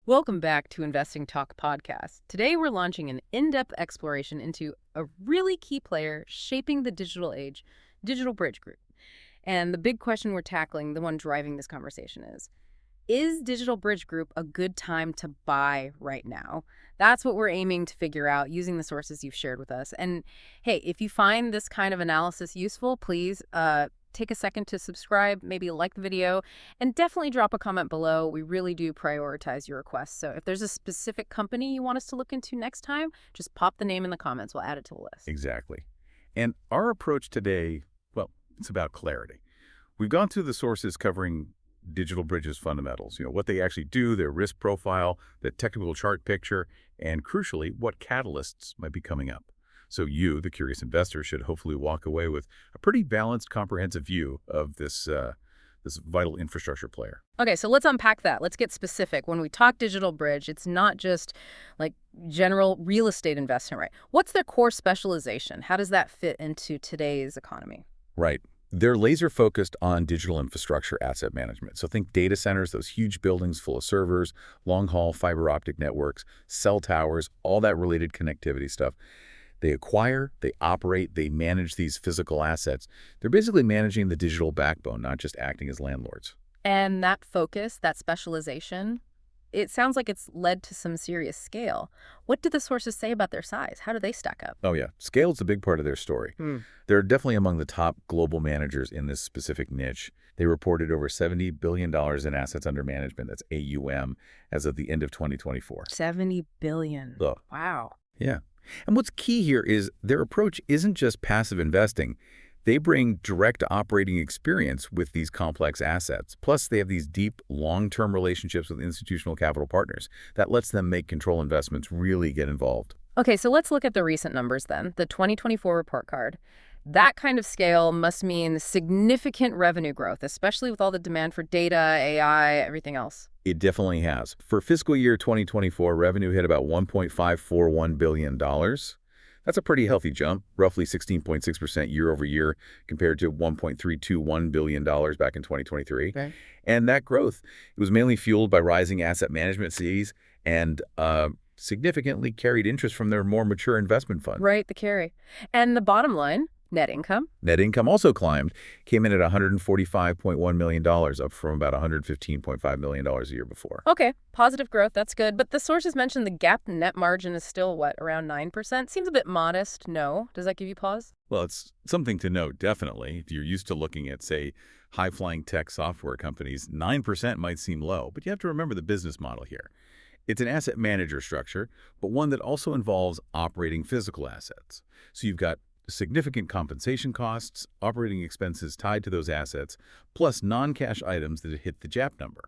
Welcome back to Investing Talk podcast. Today we're launching an in-depth exploration into a really key player shaping the digital age, DigitalBridge Group. And the big question we're tackling, the one driving this conversation is DigitalBridge Group a good time to buy right now? That's what we're aiming to figure out using the sources you've shared with us. And hey, if you find this kind of analysis useful, please take a second to subscribe, maybe like the video, and definitely drop a comment below. We really do prioritize your requests. So if there's a specific company you want us to look into next time, just pop the name in the comments. We'll add it to the list. Exactly. And our approach today, well, it's about clarity. We've gone through the sources covering DigitalBridge's fundamentals, what they actually do, their risk profile, the technical chart picture, and crucially, what catalysts might be coming up. So you, the curious investor, should hopefully walk away with a pretty balanced, comprehensive view of this vital infrastructure player. Okay, so let's unpack that. Let's get specific. When we talk DigitalBridge, it's not just like general real estate investment, right? What's their core specialization? How does that fit into today's economy? Right. They're laser focused on digital infrastructure asset management. So think data centers, those huge buildings full of servers, long-haul fiber optic networks, cell towers, all that related connectivity stuff. They acquire, they operate, they manage these physical assets. They're basically managing the digital backbone, not just acting as landlords. And that focus, that specialization, it sounds like it's led to some serious scale. What do the sources say about their size? How do they stack up? Oh, yeah. Scale is a big part of their story. They're definitely among the top global managers in this specific niche. They reported over $70 billion in assets under management. That's AUM as of the end of 2024. 70 billion. Oh. Wow. Yeah. And what's key here is their approach isn't just passive investing. They bring direct operating experience with these complex assets. Plus, they have these deep, long-term relationships with institutional capital partners that lets them make control investments really get involved. Okay, so let's look at the recent numbers then. The 2024 report card. That kind of scale must mean significant revenue growth, especially with all the demand for data, AI, everything else. It definitely has. For fiscal year 2024, revenue hit about $1.541 billion. That's a pretty healthy jump, roughly 16.6% year over year compared to $1.321 billion back in 2023. Okay. And that growth, it was mainly fueled by rising asset management fees and significantly carried interest from their more mature investment fund. Right, the carry. And the bottom line, net income. Net income also climbed, came in at $145.1 million, up from about $115.5 million a year before. Okay, positive growth, that's good. But the sources mentioned the GAAP net margin is still, what, around 9%? Seems a bit modest, no? Does that give you pause? Well, it's something to note, definitely. If you're used to looking at, say, high-flying tech software companies, 9% might seem low, but you have to remember the business model here. It's an asset manager structure, but one that also involves operating physical assets. So you've got significant compensation costs, operating expenses tied to those assets, plus non-cash items that hit the GAAP number.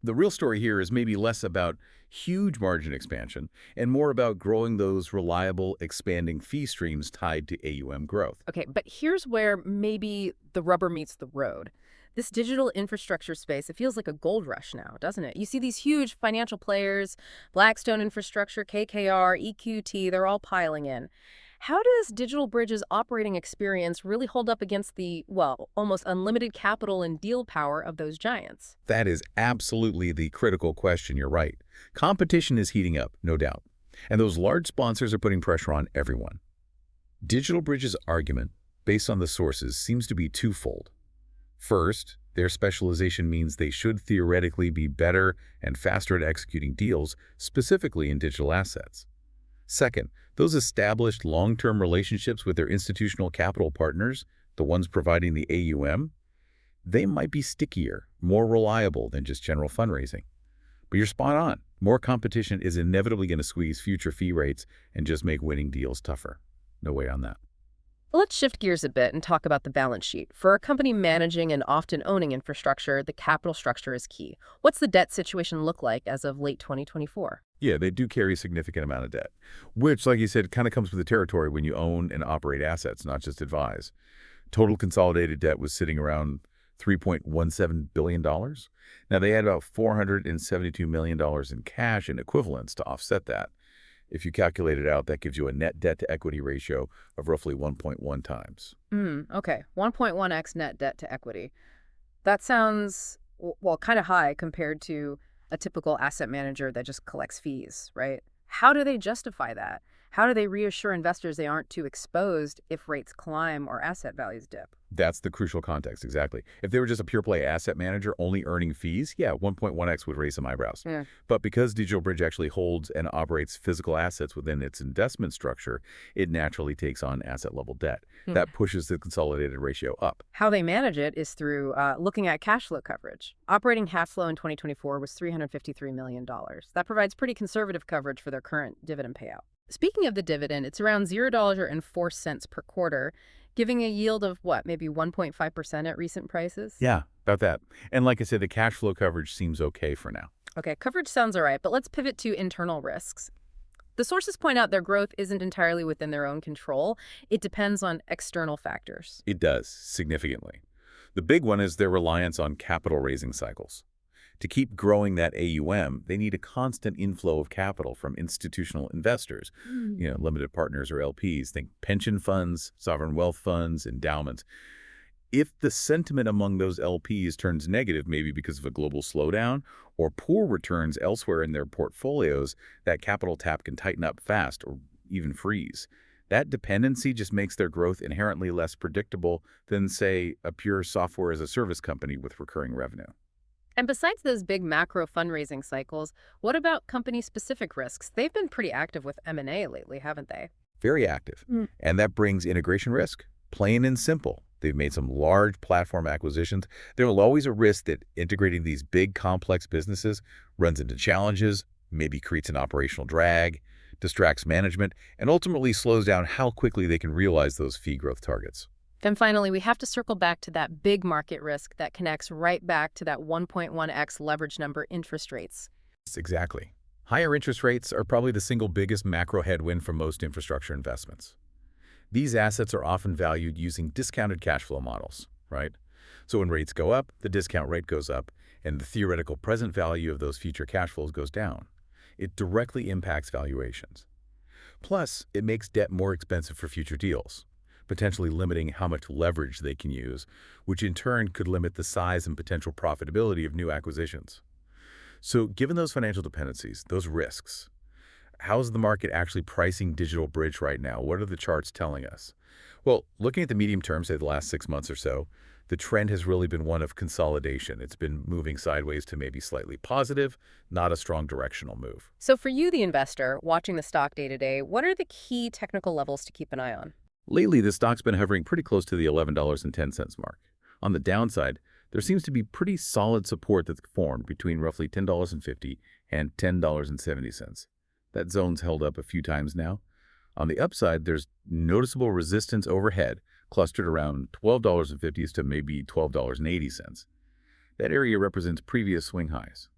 The real story here is maybe less about huge margin expansion and more about growing those reliable, expanding fee streams tied to AUM growth. Okay, but here's where maybe the rubber meets the road. This digital infrastructure space, it feels like a gold rush now, doesn't it? You see these huge financial players, Blackstone Infrastructure, KKR, EQT, they're all piling in. How does DigitalBridge's operating experience really hold up against the, well, almost unlimited capital and deal power of those giants? That is absolutely the critical question, you're right. Competition is heating up, no doubt. And those large sponsors are putting pressure on everyone. DigitalBridge's argument, based on the sources, seems to be twofold. First, their specialization means they should theoretically be better and faster at executing deals, specifically in digital assets. Second, those established long-term relationships with their institutional capital partners, the ones providing the AUM, they might be stickier, more reliable than just general fundraising. But you're spot on. More competition is inevitably going to squeeze future fee rates and just make winning deals tougher. No way on that. Let's shift gears a bit and talk about the balance sheet. For a company managing and often owning infrastructure, the capital structure is key. What's the debt situation look like as of late 2024? Yeah, they do carry a significant amount of debt, which, like you said, kind of comes with the territory when you own and operate assets, not just advise. Total consolidated debt was sitting around $3.17 billion. Now, they had about $472 million in cash and equivalents to offset that. If you calculate it out, that gives you a net debt-to-equity ratio of roughly 1.1 times. Okay, 1.1x net debt to equity. That sounds, well, kind of high compared to a typical asset manager that just collects fees, right? How do they justify that? How do they reassure investors they aren't too exposed if rates climb or asset values dip? That's the crucial context, exactly. If they were just a pure play asset manager only earning fees, yeah, 1.1x would raise some eyebrows. Yeah. But because DigitalBridge actually holds and operates physical assets within its investment structure, it naturally takes on asset-level debt. That pushes the consolidated ratio up. How they manage it is through looking at cash flow coverage. Operating cash flow in 2024 was $353 million. That provides pretty conservative coverage for their current dividend payout. Speaking of the dividend, it's around $0.04 per quarter, giving a yield of what, maybe 1.5% at recent prices? Yeah, about that. And like I said, the cash flow coverage seems okay for now. Okay, coverage sounds all right, but let's pivot to internal risks. The sources point out their growth isn't entirely within their own control. It depends on external factors. It does, significantly. The big one is their reliance on capital raising cycles. To keep growing that AUM, they need a constant inflow of capital from institutional investors, limited partners or LPs. Think pension funds, sovereign wealth funds, endowments. If the sentiment among those LPs turns negative, maybe because of a global slowdown or poor returns elsewhere in their portfolios, that capital tap can tighten up fast or even freeze. That dependency just makes their growth inherently less predictable than, say, a pure software-as-a-service company with recurring revenue. And besides those big macro fundraising cycles, what about company-specific risks? They've been pretty active with M&A lately, haven't they? Very active. And that brings integration risk, plain and simple. They've made some large platform acquisitions. There will always a risk that integrating these big, complex businesses runs into challenges, maybe creates an operational drag, distracts management, and ultimately slows down how quickly they can realize those fee growth targets. Then finally, we have to circle back to that big market risk that connects right back to that 1.1x leverage number, interest rates. Exactly. Higher interest rates are probably the single biggest macro headwind for most infrastructure investments. These assets are often valued using discounted cash flow models, right? So when rates go up, the discount rate goes up, and the theoretical present value of those future cash flows goes down. It directly impacts valuations. Plus, it makes debt more expensive for future deals, potentially limiting how much leverage they can use, which in turn could limit the size and potential profitability of new acquisitions. So given those financial dependencies, those risks, how's the market actually pricing DigitalBridge right now? What are the charts telling us? Well, looking at the medium term, say the last 6 months or so, the trend has really been one of consolidation. It's been moving sideways to maybe slightly positive, not a strong directional move. So for you, the investor, watching the stock day to day, what are the key technical levels to keep an eye on? Lately, the stock's been hovering pretty close to the $11.10 mark. On the downside, there seems to be pretty solid support that's formed between roughly $10.50 and $10.70. That zone's held up a few times now. On the upside, there's noticeable resistance overhead, clustered around $12.50 to maybe $12.80. That area represents previous swing highs.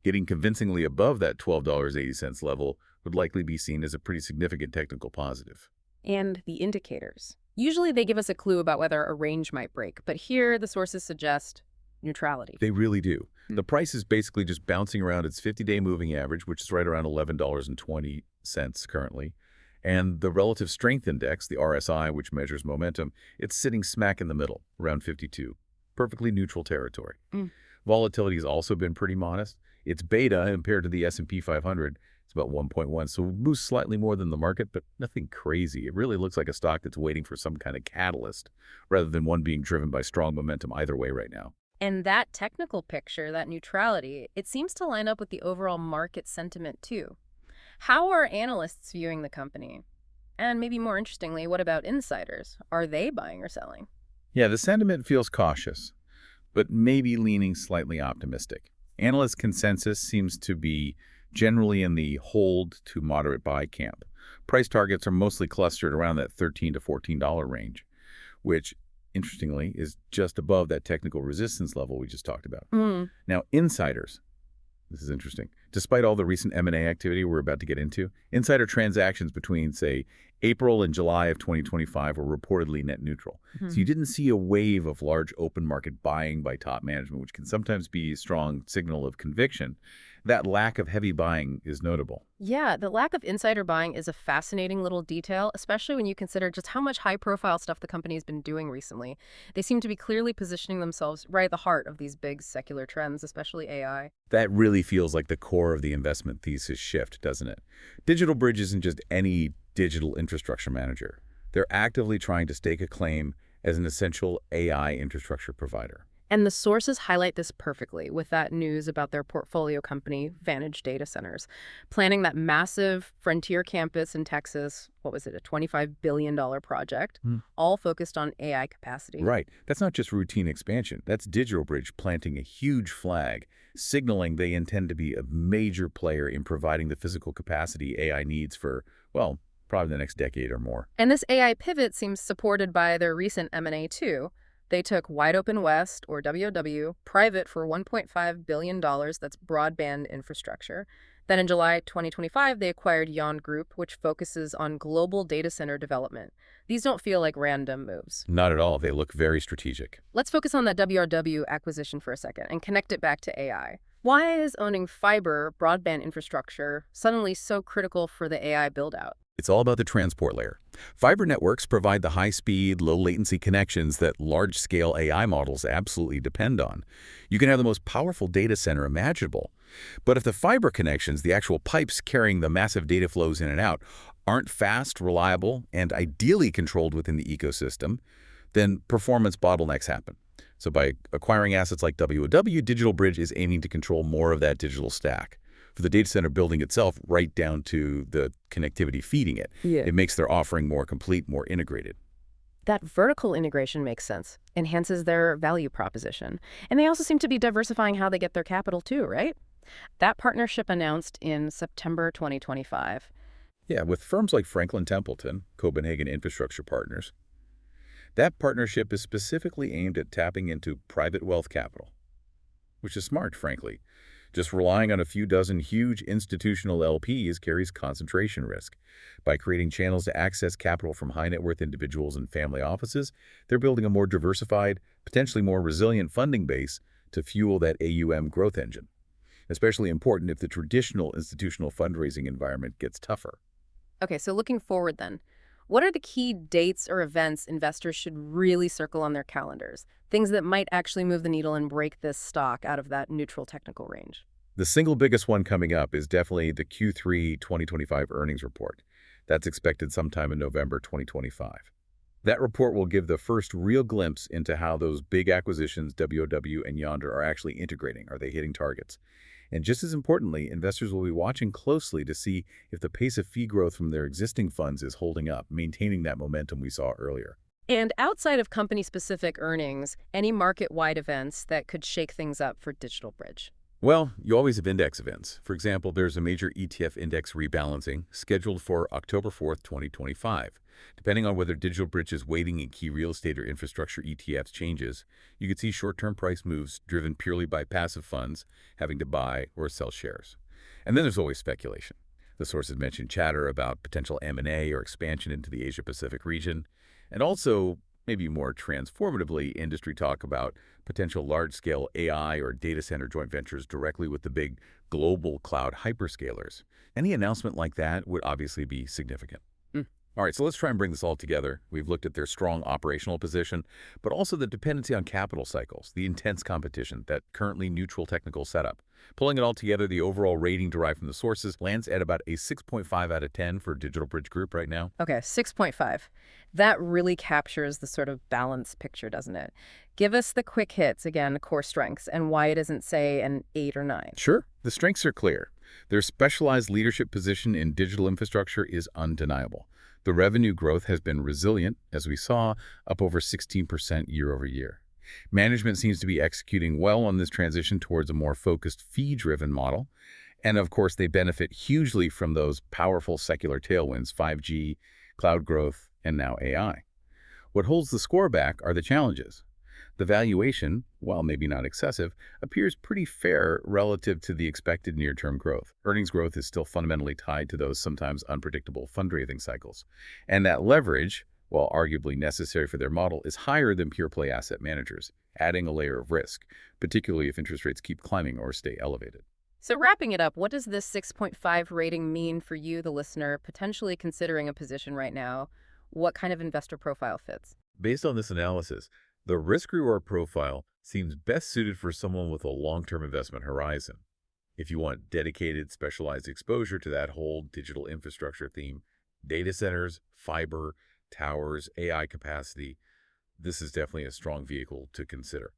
Getting convincingly above that $12.80 level would likely be seen as a pretty significant technical positive. And the indicators. Usually they give us a clue about whether a range might break, but here the sources suggest neutrality. They really do. The price is basically just bouncing around its 50-day moving average, which is right around $11.20 currently. And the relative strength index, the RSI, which measures momentum, it's sitting smack in the middle, around 52. Perfectly neutral territory. Volatility has also been pretty modest. Its beta, compared to the S&P 500, it's about 1.1, so it moves slightly more than the market, but nothing crazy. It really looks like a stock that's waiting for some kind of catalyst, rather than one being driven by strong momentum either way right now. And that technical picture, that neutrality, it seems to line up with the overall market sentiment too. How are analysts viewing the company? And maybe more interestingly, what about insiders? Are they buying or selling? Yeah, the sentiment feels cautious, but maybe leaning slightly optimistic. Analyst consensus seems to be generally in the hold to moderate buy camp. Price targets are mostly clustered around that $13 to $14 range, which, interestingly, is just above that technical resistance level we just talked about. Now, insiders, this is interesting. Despite all the recent M&A activity we're about to get into, insider transactions between, say, April and July of 2025 were reportedly net neutral. So you didn't see a wave of large open market buying by top management, which can sometimes be a strong signal of conviction. That lack of heavy buying is notable. Yeah, the lack of insider buying is a fascinating little detail, especially when you consider just how much high-profile stuff the company's been doing recently. They seem to be clearly positioning themselves right at the heart of these big secular trends, especially AI. That really feels like the core of the investment thesis shift, doesn't it? DigitalBridge isn't just any digital infrastructure manager. They're actively trying to stake a claim as an essential AI infrastructure provider. And the sources highlight this perfectly with that news about their portfolio company, Vantage Data Centers, planning that massive frontier campus in Texas. What was it, a $25 billion project, all focused on AI capacity. Right. That's not just routine expansion. That's DigitalBridge planting a huge flag, signaling they intend to be a major player in providing the physical capacity AI needs for, well, probably the next decade or more. And this AI pivot seems supported by their recent M&A too. They took Wide Open West, or WOW, private for $1.5 billion. That's broadband infrastructure. Then in July 2025, they acquired Yon Group, which focuses on global data center development. These don't feel like random moves. Not at all. They look very strategic. Let's focus on that WRW acquisition for a second and connect it back to AI. Why is owning fiber broadband infrastructure suddenly so critical for the AI build-out? It's all about the transport layer. Fiber networks provide the high-speed, low-latency connections that large-scale AI models absolutely depend on. You can have the most powerful data center imaginable. But if the fiber connections, the actual pipes carrying the massive data flows in and out, aren't fast, reliable, and ideally controlled within the ecosystem, then performance bottlenecks happen. So by acquiring assets like WOW, DigitalBridge is aiming to control more of that digital stack. For the data center building itself, right down to the connectivity feeding it. Yeah. It makes their offering more complete, more integrated. That vertical integration makes sense, enhances their value proposition. And they also seem to be diversifying how they get their capital too, right? That partnership announced in September 2025. Yeah, with firms like Franklin Templeton, Copenhagen Infrastructure Partners, that partnership is specifically aimed at tapping into private wealth capital, which is smart, frankly. Just relying on a few dozen huge institutional LPs carries concentration risk. By creating channels to access capital from high-net-worth individuals and family offices, they're building a more diversified, potentially more resilient funding base to fuel that AUM growth engine. Especially important if the traditional institutional fundraising environment gets tougher. Okay, so looking forward then, what are the key dates or events investors should really circle on their calendars? Things that might actually move the needle and break this stock out of that neutral technical range. The single biggest one coming up is definitely the Q3 2025 earnings report. That's expected sometime in November 2025. That report will give the first real glimpse into how those big acquisitions, WOW and Yondr, are actually integrating. Are they hitting targets? And just as importantly, investors will be watching closely to see if the pace of fee growth from their existing funds is holding up, maintaining that momentum we saw earlier. And outside of company-specific earnings, any market-wide events that could shake things up for DigitalBridge? Well, you always have index events. For example, there's a major ETF index rebalancing scheduled for October 4th, 2025. Depending on whether DigitalBridge's weighting in key real estate or infrastructure ETFs changes, you could see short-term price moves driven purely by passive funds having to buy or sell shares. And then there's always speculation. The sources mentioned chatter about potential M&A or expansion into the Asia-Pacific region, and also, maybe more transformatively, industry talk about potential large-scale AI or data center joint ventures directly with the big global cloud hyperscalers. Any announcement like that would obviously be significant. All right, so let's try and bring this all together. We've looked at their strong operational position, but also the dependency on capital cycles, the intense competition, that currently neutral technical setup. Pulling it all together, the overall rating derived from the sources lands at about a 6.5 out of 10 for DigitalBridge Group right now. Okay, 6.5. That really captures the sort of balanced picture, doesn't it? Give us the quick hits, again, core strengths, and why it isn't, say, an 8 or 9. Sure. The strengths are clear. Their specialized leadership position in digital infrastructure is undeniable. The revenue growth has been resilient, as we saw, up over 16% year over year. Management seems to be executing well on this transition towards a more focused fee-driven model. And of course, they benefit hugely from those powerful secular tailwinds, 5G, cloud growth, and now AI. What holds the score back are the challenges. The valuation, while maybe not excessive, appears pretty fair relative to the expected near-term growth. Earnings growth is still fundamentally tied to those sometimes unpredictable fundraising cycles. And that leverage, while arguably necessary for their model, is higher than pure-play asset managers, adding a layer of risk, particularly if interest rates keep climbing or stay elevated. So wrapping it up, what does this 6.5 rating mean for you, the listener, potentially considering a position right now? What kind of investor profile fits? Based on this analysis, the risk-reward profile seems best suited for someone with a long-term investment horizon. If you want dedicated, specialized exposure to that whole digital infrastructure theme, data centers, fiber, towers, AI capacity, this is definitely a strong vehicle to consider.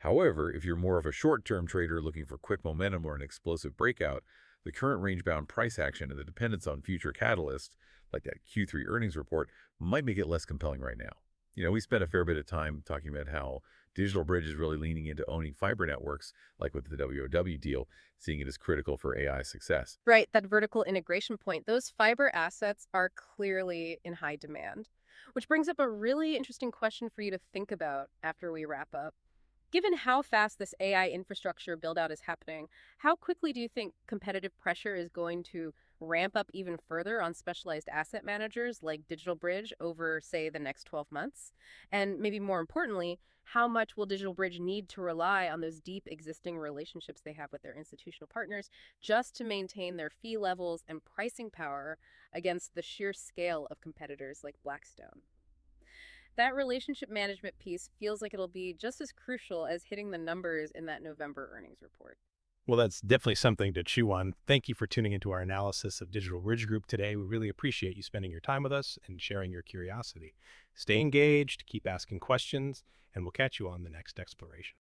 However, if you're more of a short-term trader looking for quick momentum or an explosive breakout, the current range-bound price action and the dependence on future catalysts, like that Q3 earnings report, might make it less compelling right now. We spent a fair bit of time talking about how DigitalBridge is really leaning into owning fiber networks, like with the WOW deal, seeing it as critical for AI success. Right, that vertical integration point, those fiber assets are clearly in high demand, which brings up a really interesting question for you to think about after we wrap up. Given how fast this AI infrastructure build out is happening, how quickly do you think competitive pressure is going to ramp up even further on specialized asset managers like DigitalBridge over, say, the next 12 months? And maybe more importantly, how much will DigitalBridge need to rely on those deep existing relationships they have with their institutional partners just to maintain their fee levels and pricing power against the sheer scale of competitors like Blackstone? That relationship management piece feels like it'll be just as crucial as hitting the numbers in that November earnings report. Well, that's definitely something to chew on. Thank you for tuning into our analysis of Digital Ridge Group today. We really appreciate you spending your time with us and sharing your curiosity. Stay engaged, keep asking questions, and we'll catch you on the next exploration.